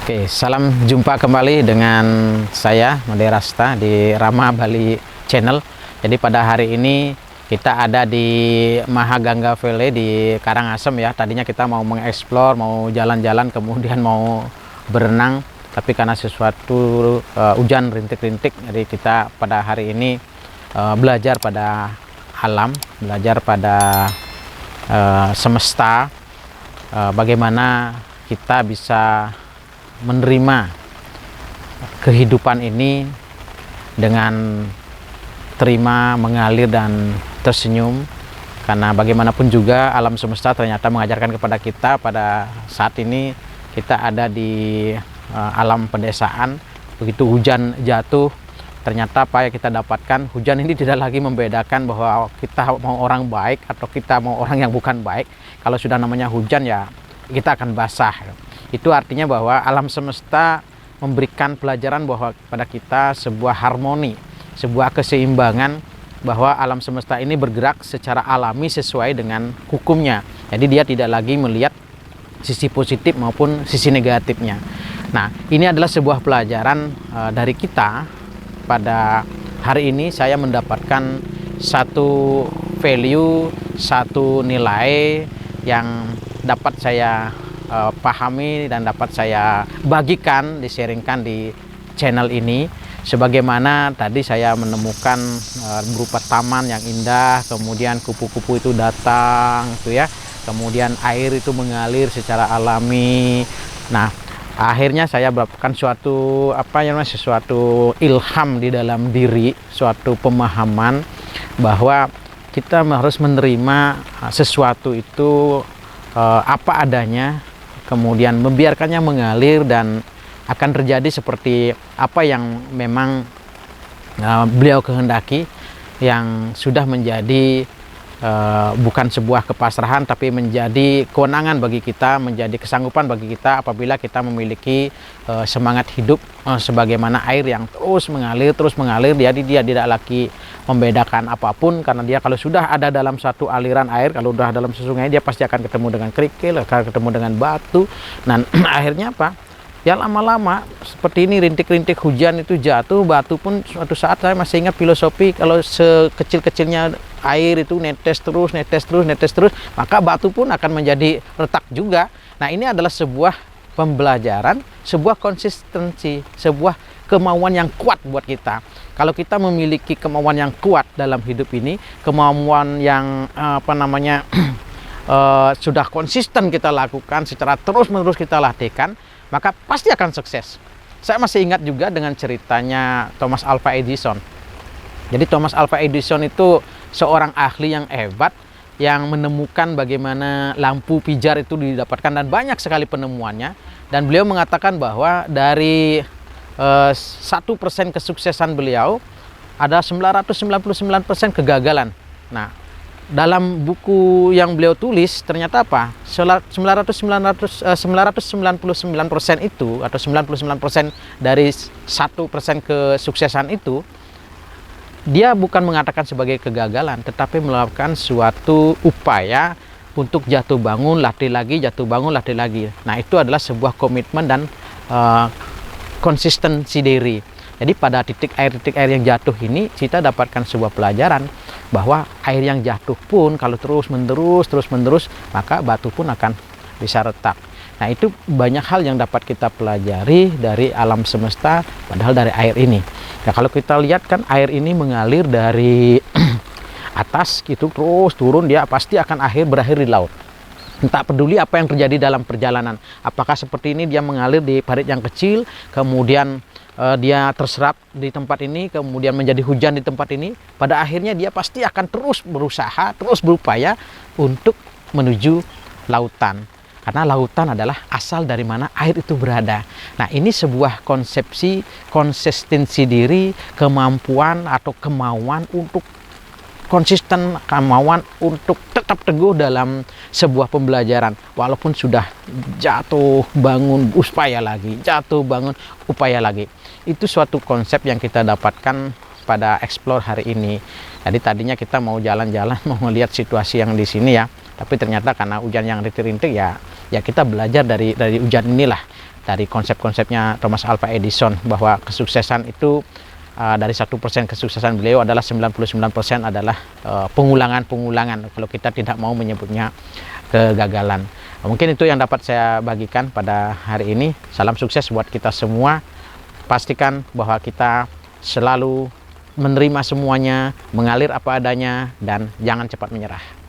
Oke, salam jumpa kembali dengan saya Made Rasta di Rama Bali Channel. Jadi pada hari ini kita ada di Mahagangga Valley di Karangasem ya. Tadinya kita mau mengeksplor, mau jalan-jalan, kemudian mau berenang, tapi karena sesuatu hujan rintik-rintik, jadi kita pada hari ini belajar pada alam, belajar pada semesta, bagaimana kita bisa menerima kehidupan ini dengan terima, mengalir, dan tersenyum. Karena bagaimanapun juga alam semesta ternyata mengajarkan kepada kita pada saat ini kita ada di alam pedesaan. Begitu hujan jatuh, ternyata apa yang kita dapatkan, hujan ini tidak lagi membedakan bahwa kita mau orang baik atau kita mau orang yang bukan baik. Kalau sudah namanya hujan ya kita akan basah. Itu artinya bahwa alam semesta memberikan pelajaran bahwa pada kita sebuah harmoni, sebuah keseimbangan, bahwa alam semesta ini bergerak secara alami sesuai dengan hukumnya. Jadi dia tidak lagi melihat sisi positif maupun sisi negatifnya. Nah, ini adalah sebuah pelajaran dari kita. Pada hari ini saya mendapatkan satu value, satu nilai yang dapat saya pahami dan dapat saya bagikan, di-sharingkan di channel ini. Sebagaimana tadi saya menemukan berupa taman yang indah, kemudian kupu-kupu itu datang itu ya, kemudian air itu mengalir secara alami. Nah, akhirnya saya mendapatkan sesuatu ilham di dalam diri, suatu pemahaman bahwa kita harus menerima sesuatu itu apa adanya, kemudian membiarkannya mengalir, dan akan terjadi seperti apa yang memang beliau kehendaki, yang sudah menjadi bukan sebuah kepasrahan tapi menjadi kewenangan bagi kita, menjadi kesanggupan bagi kita apabila kita memiliki semangat hidup sebagaimana air yang terus mengalir, jadi dia tidak lagi membedakan apapun, karena dia kalau sudah ada dalam satu aliran air, kalau sudah dalam sungai, dia pasti akan ketemu dengan kerikil, akan ketemu dengan batu, dan akhirnya apa? Ya lama-lama seperti ini, rintik-rintik hujan itu jatuh, batu pun suatu saat, saya masih ingat filosofi, kalau sekecil-kecilnya air itu netes terus, maka batu pun akan menjadi retak juga. Nah, ini adalah sebuah pembelajaran, sebuah konsistensi, sebuah kemauan yang kuat buat kita. Kalau kita memiliki kemauan yang kuat dalam hidup ini, kemauan yang sudah konsisten kita lakukan, secara terus-menerus kita latihkan, maka pasti akan sukses. Saya masih ingat juga dengan ceritanya Thomas Alva Edison. Jadi Thomas Alva Edison itu seorang ahli yang hebat, yang menemukan bagaimana lampu pijar itu didapatkan, dan banyak sekali penemuannya. Dan beliau mengatakan bahwa dari 1% kesuksesan beliau ada 999% kegagalan. Nah, dalam buku yang beliau tulis ternyata apa? 999% itu, atau 99% dari 1% kesuksesan itu, dia bukan mengatakan sebagai kegagalan, tetapi melakukan suatu upaya untuk jatuh bangun, latih lagi, jatuh bangun, latih lagi. Nah, itu adalah sebuah komitmen dan konsistensi diri. Jadi pada titik air yang jatuh ini, kita dapatkan sebuah pelajaran bahwa air yang jatuh pun kalau terus menerus, maka batu pun akan bisa retak. Nah, itu banyak hal yang dapat kita pelajari dari alam semesta, padahal dari air ini. Nah, kalau kita lihat kan air ini mengalir dari atas gitu, terus turun, dia pasti akan berakhir di laut. Tak peduli apa yang terjadi dalam perjalanan, apakah seperti ini dia mengalir di parit yang kecil, kemudian dia terserap di tempat ini, kemudian menjadi hujan di tempat ini, pada akhirnya dia pasti akan terus berusaha, terus berupaya untuk menuju lautan, karena lautan adalah asal dari mana air itu berada. Nah, ini sebuah konsepsi konsistensi diri, kemampuan atau kemauan untuk konsisten, kemauan untuk tetap teguh dalam sebuah pembelajaran, walaupun sudah jatuh bangun upaya lagi, jatuh bangun upaya lagi. Itu suatu konsep yang kita dapatkan pada explore hari ini. Jadi tadinya kita mau jalan-jalan, mau melihat situasi yang di sini ya, tapi ternyata karena hujan yang rintik-rintik ya kita belajar dari hujan inilah. dari konsep-konsepnya Thomas Alva Edison, bahwa kesuksesan itu dari 1% kesuksesan beliau adalah 99% adalah pengulangan-pengulangan, kalau kita tidak mau menyebutnya kegagalan. Mungkin itu yang dapat saya bagikan pada hari ini. Salam sukses buat kita semua. Pastikan bahwa kita selalu menerima semuanya, mengalir apa adanya, dan jangan cepat menyerah.